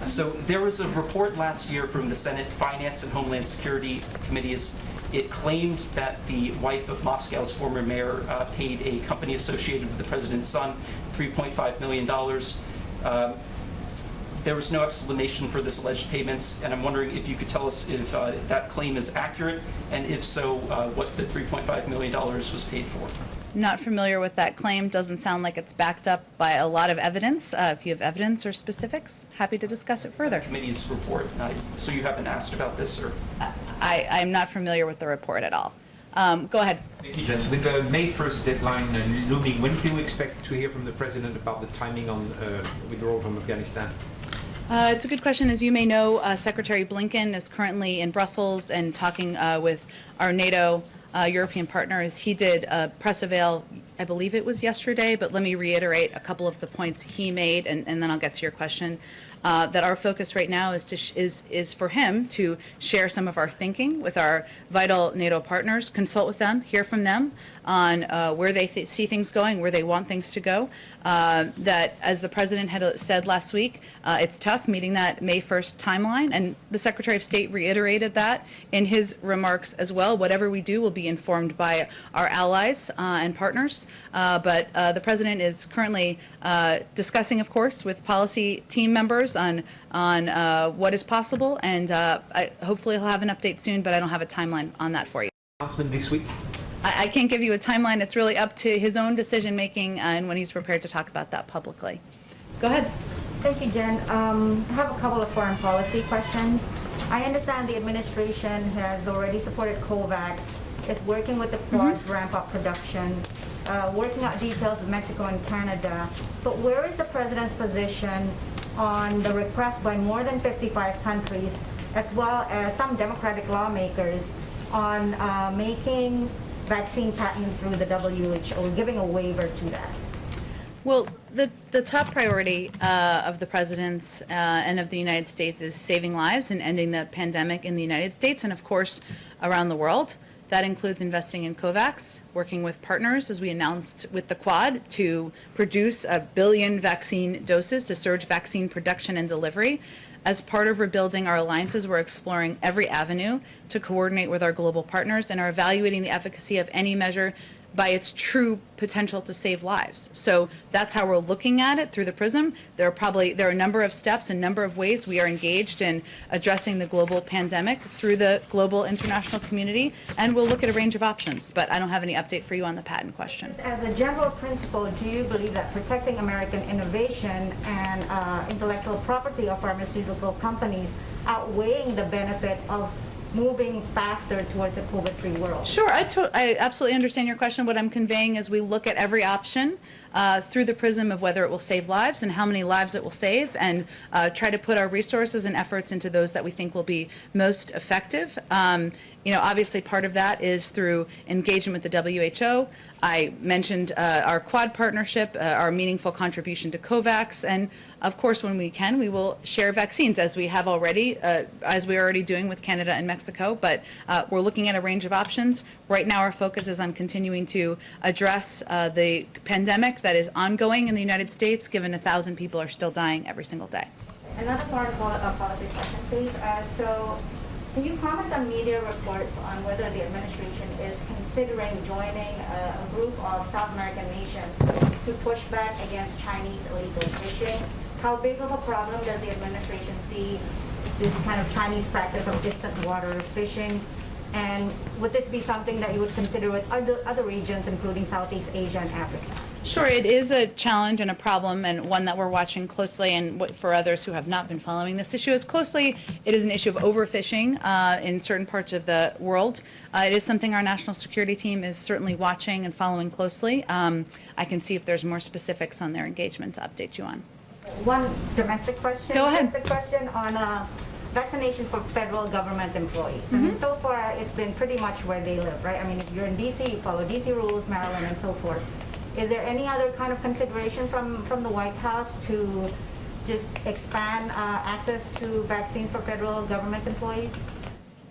So there was a report last year from the Senate Finance and Homeland Security Committees. It claimed that the wife of Moscow's former mayor paid a company associated with the president's son $3.5 million. There was no explanation for this alleged payments, and I'm wondering if you could tell us if that claim is accurate, and if so, what the $3.5 million was paid for. Not familiar with that claim. Doesn't sound like it's backed up by a lot of evidence. If you have evidence or specifics, happy to discuss it further. Committee's report. So you haven't asked about this, or? I'm not familiar with the report at all. Go ahead. Thank you, Jen. With the May 1st deadline looming, when do you expect to hear from the President about the timing on withdrawal from Afghanistan? It's a good question. As you may know, Secretary Blinken is currently in Brussels and talking with our NATO European partners. He did a press avail, I believe it was yesterday, but let me reiterate a couple of the points he made, and then I'll get to your question. That our focus right now is for him to share some of our thinking with our vital NATO partners, consult with them, hear from them on where they see things going, where they want things to go. That, as the President had said last week, it's tough meeting that May 1st timeline, and the Secretary of State reiterated that in his remarks as well. Whatever we do will be informed by our allies and partners, but the President is currently discussing, of course, with policy team members on what is possible, and hopefully he'll have an update soon, but I don't have a timeline on that for you. Announcement this week? I can't give you a timeline. It's really up to his own decision making and when he's prepared to talk about that publicly. Go ahead. Thank you, Jen. I have a couple of foreign policy questions. I understand the administration has already supported COVAX, is working with the Quad to ramp up production, working out details with Mexico and Canada. But where is the President's position on the request by more than 55 countries, as well as some Democratic lawmakers, on making vaccine patent through the WHO, giving a waiver to that? Well, the top priority of the president's and of the United States is saving lives and ending the pandemic in the United States and, of course, around the world. That includes investing in COVAX, working with partners, as we announced with the Quad, to produce 1 billion vaccine doses to surge vaccine production and delivery. As part of rebuilding our alliances, we're exploring every avenue to coordinate with our global partners and are evaluating the efficacy of any measure by its true potential to save lives. So that's how we're looking at it through the prism. There are a number of steps, a number of ways we are engaged in addressing the global pandemic through the global international community, and we'll look at a range of options. But I don't have any update for you on the patent question. As a general principle, do you believe that protecting American innovation and intellectual property of pharmaceutical companies outweighing the benefit of moving faster towards a COVID-free world? Sure, I absolutely understand your question. What I'm conveying is we look at every option through the prism of whether it will save lives and how many lives it will save, and try to put our resources and efforts into those that we think will be most effective. Obviously part of that is through engagement with the WHO. I mentioned our Quad partnership, our meaningful contribution to COVAX, and of course, when we can, we will share vaccines as we have already, as we're already doing with Canada and Mexico, but we're looking at a range of options. Right now, our focus is on continuing to address the pandemic that is ongoing in the United States, given 1,000 people are still dying every single day. Another part of policy question, please. So, can you comment on media reports on whether the administration is considering joining a group of South American nations to push back against Chinese illegal fishing? How big of a problem does the administration see this kind of Chinese practice of distant water fishing? And would this be something that you would consider with other regions, including Southeast Asia and Africa? Sure, it is a challenge and a problem, and one that we're watching closely. And for others who have not been following this issue as closely, it is an issue of overfishing in certain parts of the world. It is something our national security team is certainly watching and following closely. I can see if there's more specifics on their engagement to update you on. One domestic question. Go ahead. The question on vaccination for federal government employees. I mean, so far it's been pretty much where they live, right? I mean, if you're in DC, you follow DC rules, Maryland, and so forth. Is there any other kind of consideration from the White House to just expand access to vaccines for federal government employees?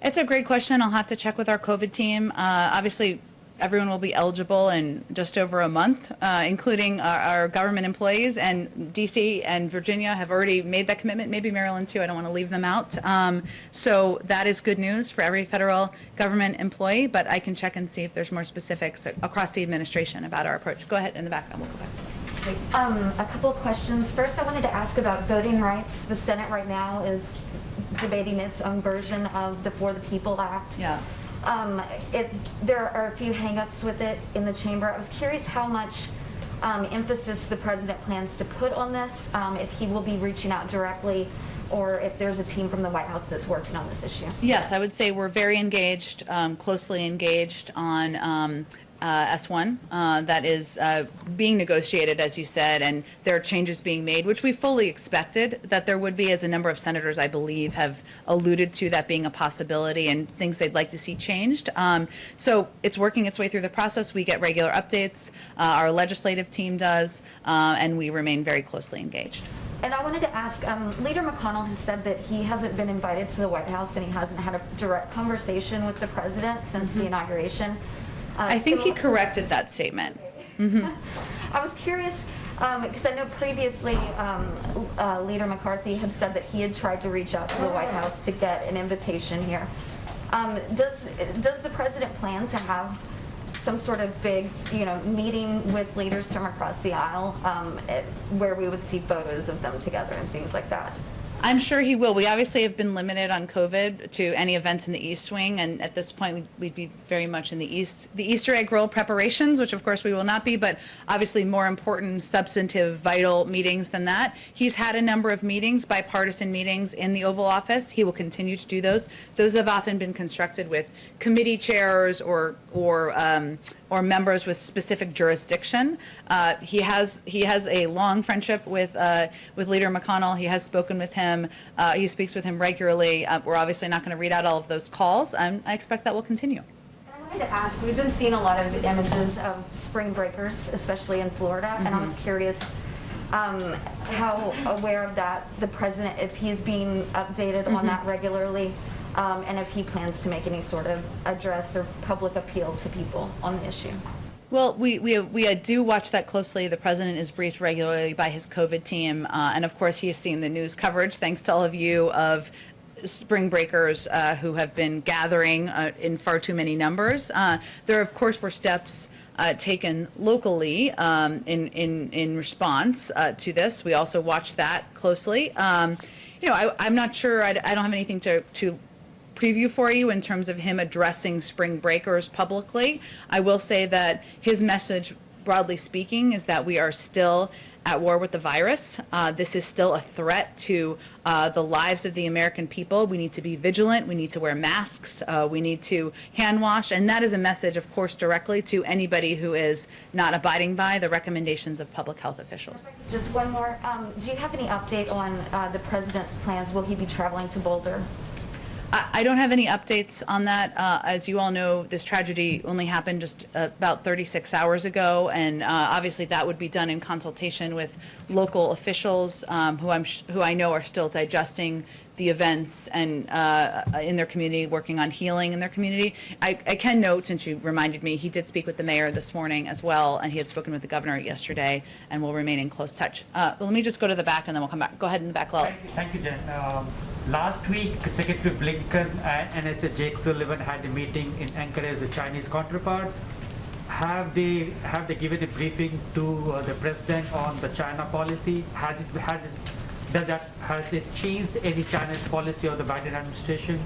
It's a great question. I'll have to check with our COVID team. Obviously, everyone will be eligible in just over a month, including our government employees. And DC and Virginia have already made that commitment, maybe Maryland too. I don't want to leave them out. So that is good news for every federal government employee, but I can check and see if there's more specifics across the administration about our approach. Go ahead in the back, and we'll go back. A couple of questions. First, I wanted to ask about voting rights. The Senate right now is debating its own version of the For the People Act. Yeah. There are a few hang-ups with it in the chamber. I was curious how much emphasis the president plans to put on this, if he will be reaching out directly, or if there's a team from the White House that's working on this issue. Yes, I would say we're very engaged, closely engaged on S1 that is being negotiated, as you said, and there are changes being made, which we fully expected that there would be, as a number of senators, I believe, have alluded to that being a possibility and things they'd like to see changed. So it's working its way through the process. We get regular updates. Our legislative team does, and we remain very closely engaged. And I wanted to ask, Leader McConnell has said that he hasn't been invited to the White House and he hasn't had a direct conversation with the president since the inauguration. I think he corrected that statement. I was curious, because I know previously Leader McCarthy had said that he had tried to reach out to the White House to get an invitation here. Does the president plan to have some sort of big, meeting with leaders from across the aisle where we would see photos of them together and things like that? I'm sure he will. We obviously have been limited on COVID to any events in the East Wing, and at this point we'd be very much in the Easter egg roll preparations, which of course we will not be, but obviously more important, substantive, vital meetings than that. He's had a number of meetings, bipartisan meetings in the Oval Office. He will continue to do those. Those have often been constructed with committee chairs or members with specific jurisdiction. He has a long friendship with Leader McConnell. He has spoken with him. He speaks with him regularly. We're obviously not going to read out all of those calls. I expect that will continue. I wanted I wanted to ask, we've been seeing a lot of images of spring breakers, especially in Florida, and I was curious how aware of that the president, if he's being updated on that regularly, and if he plans to make any sort of address or public appeal to people on the issue. Well, we do watch that closely. The president is briefed regularly by his COVID team, and of course he has seen the news coverage, thanks to all of you, of spring breakers who have been gathering in far too many numbers. There, of course, were steps taken locally in response to this. We also watched that closely. I'm not sure. I don't have anything to preview for you in terms of him addressing spring breakers publicly. I will say that his message, broadly speaking, is that we are still at war with the virus. This is still a threat to the lives of the American people. We need to be vigilant. We need to wear masks. We need to hand wash. And that is a message, of course, directly to anybody who is not abiding by the recommendations of public health officials. Just one more. Do you have any update on the president's plans? Will he be traveling to Boulder? I don't have any updates on that. As you all know, this tragedy only happened just about 36 hours ago, and obviously that would be done in consultation with local officials who I know are still digesting the events and in their community, working on healing in their community. I can note, since you reminded me, he did speak with the mayor this morning as well, and he had spoken with the governor yesterday, and will remain in close touch. But let me just go to the back, and then we'll come back. Go ahead in the back, Lowell. Thank you, Jen. Last week, Secretary Blinken and NSA Jake Sullivan had a meeting in Anchorage with the Chinese counterparts. Have they given a briefing to the president on the China policy? Has it changed any China's policy of the Biden administration?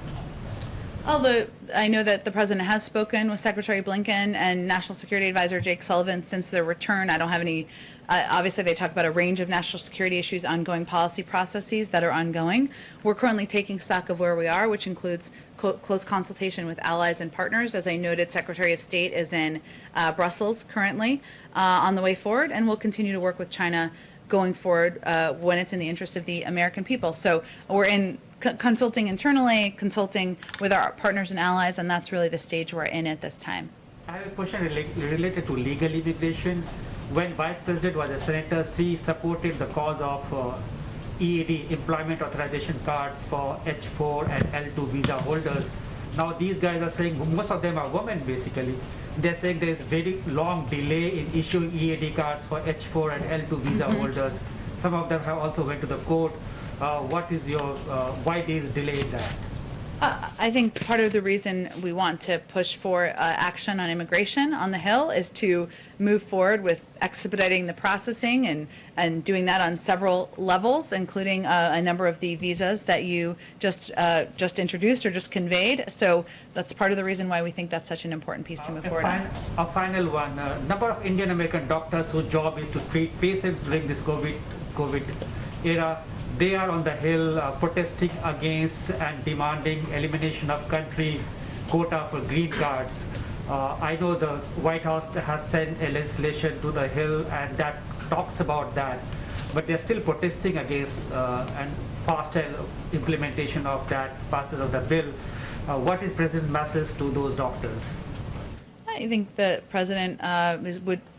I know that the president has spoken with Secretary Blinken and National Security Advisor Jake Sullivan since their return. I don't have any. Obviously, they talk about a range of national security issues, ongoing policy processes that are ongoing. We're currently taking stock of where we are, which includes close consultation with allies and partners. As I noted, Secretary of State is in Brussels currently on the way forward, and we'll continue to work with China going forward when it's in the interest of the American people. So we're in consulting internally, consulting with our partners and allies, and that's really the stage we're in at this time. I have a question related to legal immigration. When Vice President was a senator, she supported the cause of EAD, employment authorization cards for H4 and L2 visa holders. Now these guys are saying, most of them are women basically, they're saying there's very long delay in issuing EAD cards for H4 and L2 visa holders. Some of them have also went to the court. What is your, why there is delay in that? I think part of the reason we want to push for action on immigration on the Hill is to move forward with expediting the processing and doing that on several levels, including a number of the visas that you just introduced or just conveyed. So that's part of the reason why we think that's such an important piece to move forward on. A final one. Number of Indian American doctors whose job is to treat patients during this COVID era, they are on the Hill protesting against and demanding elimination of country quota for green cards. I know the White House has sent a legislation to the Hill and that talks about that, but they're still protesting against and faster implementation of that, passage of the bill. What is President's message to those doctors? I think the president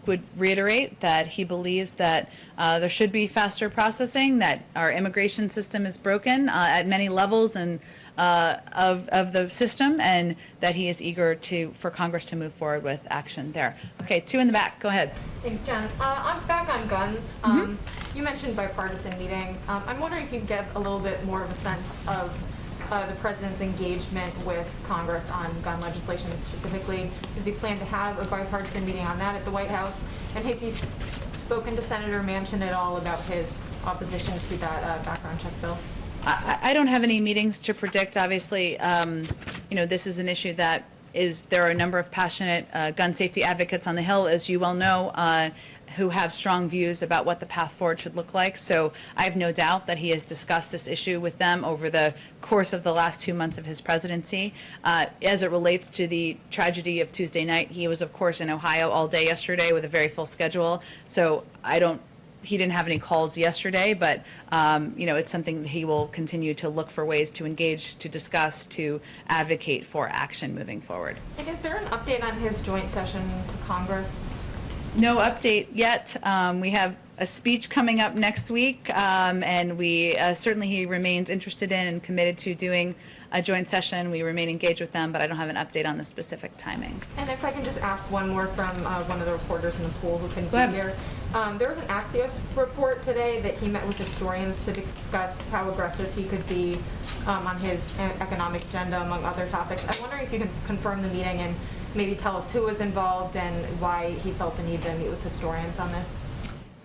would reiterate that he believes that there should be faster processing, that our immigration system is broken at many levels and of the system, and that he is eager for Congress to move forward with action there. Okay, two in the back. Go ahead. Thanks, Jen. I'm back on guns. You mentioned bipartisan meetings. I'm wondering if you could give a little bit more of a sense of the president's engagement with Congress on gun legislation specifically. Does he plan to have a bipartisan meeting on that at the White House? And has he spoken to Senator Manchin at all about his opposition to that background check bill? I don't have any meetings to predict. Obviously, this is an issue that there are a number of passionate gun safety advocates on the Hill, as you well know, who have strong views about what the path forward should look like. So I have no doubt that he has discussed this issue with them over the course of the last 2 months of his presidency. As it relates to the tragedy of Tuesday night, he was, of course, in Ohio all day yesterday with a very full schedule. So I don't he didn't have any calls yesterday, but it's something that he will continue to look for ways to engage, to discuss, to advocate for action moving forward. And is there an update on his joint session to Congress? No update yet. We have a speech coming up next week, and we certainly he remains interested in and committed to doing a joint session. We remain engaged with them, but I don't have an update on the specific timing. And if I can just ask one more from one of the reporters in the pool who couldn't be here. There was an Axios report today that he met with historians to discuss how aggressive he could be on his economic agenda, among other topics. I'm wondering if you can confirm the meeting and maybe tell us who was involved and why he felt the need to meet with historians on this.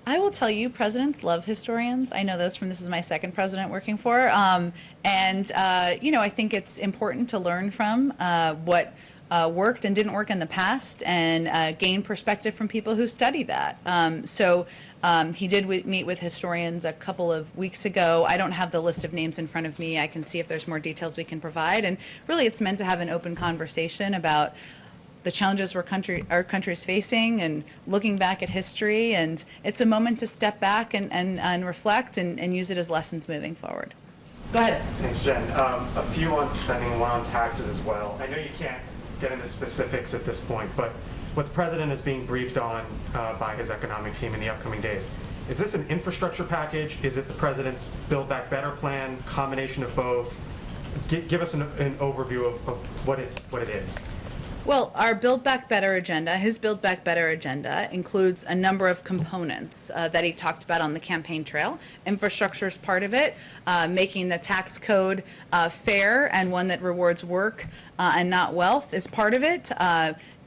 I will tell you, presidents love historians. I know this is my second president working for. I think it's important to learn from what worked and didn't work in the past and gain perspective from people who study that. He did meet with historians a couple of weeks ago. I don't have the list of names in front of me. I can see if there's more details we can provide. And really, it's meant to have an open conversation about the challenges our country is facing and looking back at history. And it's a moment to step back and reflect and use it as lessons moving forward. Go ahead. Thanks, Jen. A few on spending, one on taxes as well. I know you can't get into specifics at this point, but what the president is being briefed on by his economic team in the upcoming days, is this an infrastructure package? Is it the president's Build Back Better plan, combination of both? Give us an overview of what it is. Well, our Build Back Better agenda, his Build Back Better agenda, includes a number of components that he talked about on the campaign trail. Infrastructure is part of it, making the tax code fair and one that rewards work and not wealth is part of it.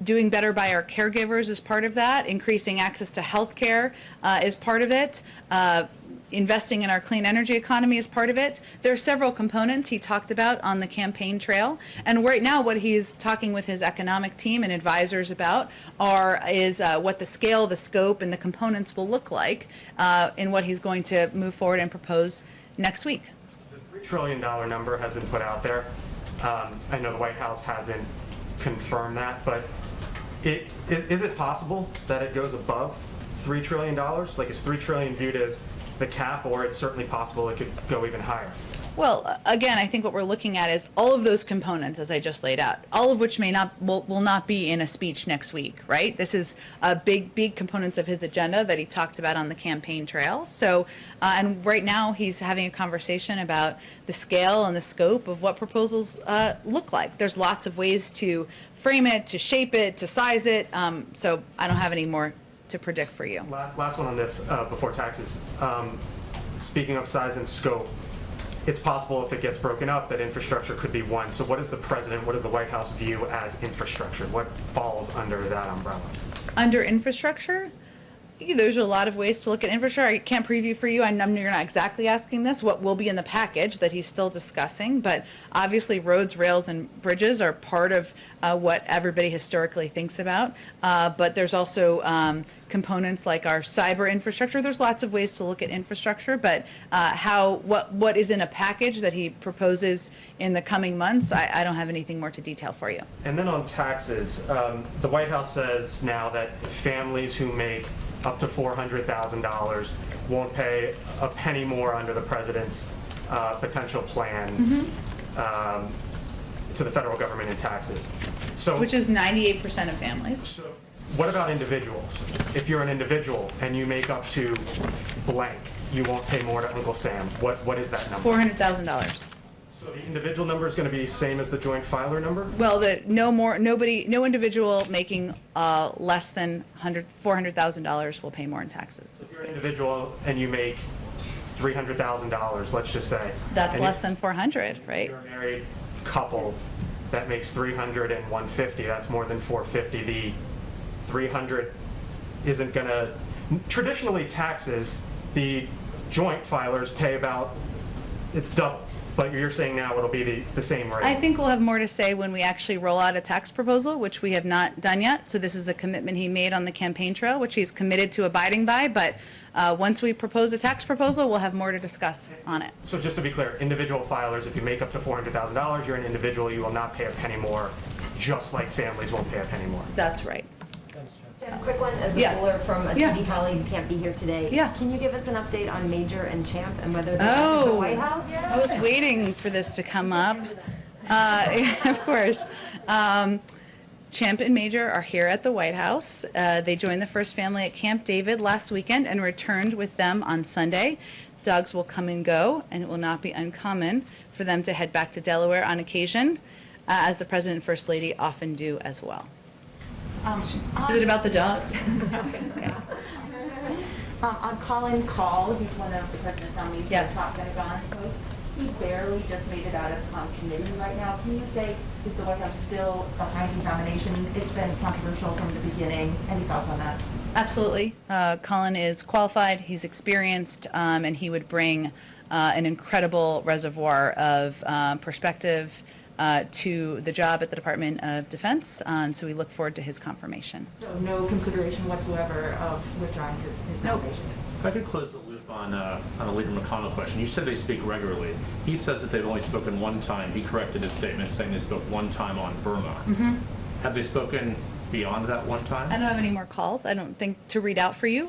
Doing better by our caregivers is part of that. Increasing access to health care is part of it. Investing in our clean energy economy is part of it. There are several components he talked about on the campaign trail. And right now what he's talking with his economic team and advisors about is what the scale, the scope, and the components will look like in what he's going to move forward and propose next week. The $3 trillion number has been put out there. I know the White House hasn't confirmed that, but is it possible that it goes above $3 trillion? Like, is $3 trillion viewed as the cap, or it's certainly possible it could go even higher? Well, again, I think what we're looking at is all of those components, as I just laid out, all of which will not be in a speech next week, right? This is big components of his agenda that he talked about on the campaign trail. So, and right now he's having a conversation about the scale and the scope of what proposals look like. There's lots of ways to frame it, to shape it, to size it. So I don't have any more to predict for you. Last one on this before taxes. Speaking of size and scope, it's possible if it gets broken up that infrastructure could be one. So what does the president, what does the White House view as infrastructure? What falls under that umbrella? Under infrastructure? There's a lot of ways to look at infrastructure. I can't preview for you. I know you're not exactly asking this, what will be in the package that he's still discussing, but obviously roads, rails, and bridges are part of what everybody historically thinks about. But there's also components like our cyber infrastructure. There's lots of ways to look at infrastructure, but what is in a package that he proposes in the coming months, I don't have anything more to detail for you. And then on taxes, the White House says now that families who make up to $400,000 won't pay a penny more under the president's potential plan to the federal government in taxes. So, which is 98% of families. So what about individuals? If you're an individual and you make up to blank, you won't pay more to Uncle Sam. What is that number? $400,000. So the individual number is going to be the same as the joint filer number? Well, no individual making less than $400,000 will pay more in taxes. If you're an individual and you make $300,000, let's just say. That's less than 400, right? You're a married couple that makes 300 and 150. That's more than 450. The 300 isn't going to. Traditionally, taxes, the joint filers pay about, it's double. But you're saying now it'll be the same rate. I think we'll have more to say when we actually roll out a tax proposal, which we have not done yet. So this is a commitment he made on the campaign trail, which he's committed to abiding by. But once we propose a tax proposal, we'll have more to discuss on it. So just to be clear, individual filers, if you make up to $400,000, you're an individual, you will not pay a penny more, just like families won't pay a penny more. That's right. Jen, A quick one, as the Yeah. bowler from a Yeah. TV colleague who can't be here today. Yeah. Can you give us an update on Major and Champ and whether they're at the White House? I was waiting for this to come up. Of course. Champ and Major are here at the White House. They joined the first family at Camp David last weekend and returned with them on Sunday. Dogs will come and go, and it will not be uncommon for them to head back to Delaware on occasion, as the President and First Lady often do as well. Is it about the dogs? Okay. On Colin Call, he's one of the president's nominees for Yes. the top Pentagon post. He barely just made it out of committee right now. Can you say, is the White House still behind his nomination? It's been controversial from the beginning. Any thoughts on that? Absolutely. Colin is qualified, he's experienced, and he would bring an incredible reservoir of perspective to the job at the Department of Defense, and so we look forward to his confirmation. So no consideration whatsoever of withdrawing his nomination? If I could close the loop on a Leader McConnell question. You said they speak regularly. He says that they've only spoken one time. He corrected his statement saying they spoke one time on Burma. Mm-hmm. Have they spoken beyond that one time? I don't have any more calls, I don't think, to read out for you,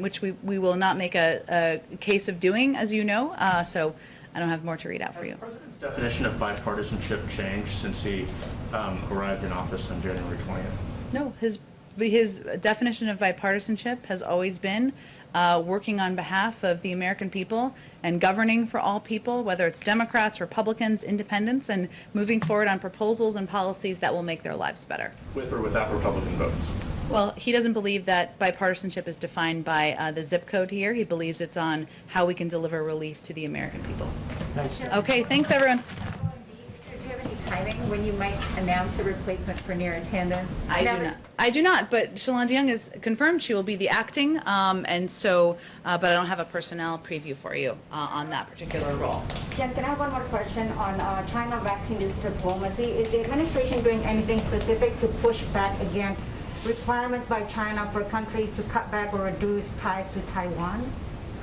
which we will not make a case of doing, as you know, so I don't have more to read out for you. Has the President's definition of bipartisanship changed since he arrived in office on January 20th? No, his definition of bipartisanship has always been working on behalf of the American people and governing for all people, whether it's Democrats, Republicans, independents, and moving forward on proposals and policies that will make their lives better. With or without Republican votes? Well, he doesn't believe that bipartisanship is defined by the zip code here. He believes it's on how we can deliver relief to the American people. Thanks. Okay, thanks, everyone. Do you have any timing when you might announce a replacement for Neera Tanden? I do not, but Shalonda Young is confirmed she will be the acting, and so, but I don't have a personnel preview for you on that particular role. Jen, can I have one more question on China vaccine diplomacy? Is the administration doing anything specific to push back against requirements by China for countries to cut back or reduce ties to Taiwan?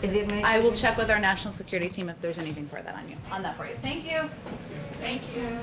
Is the administration... I will check with our national security team if there's anything for that on that for you. Thank you. Thank you.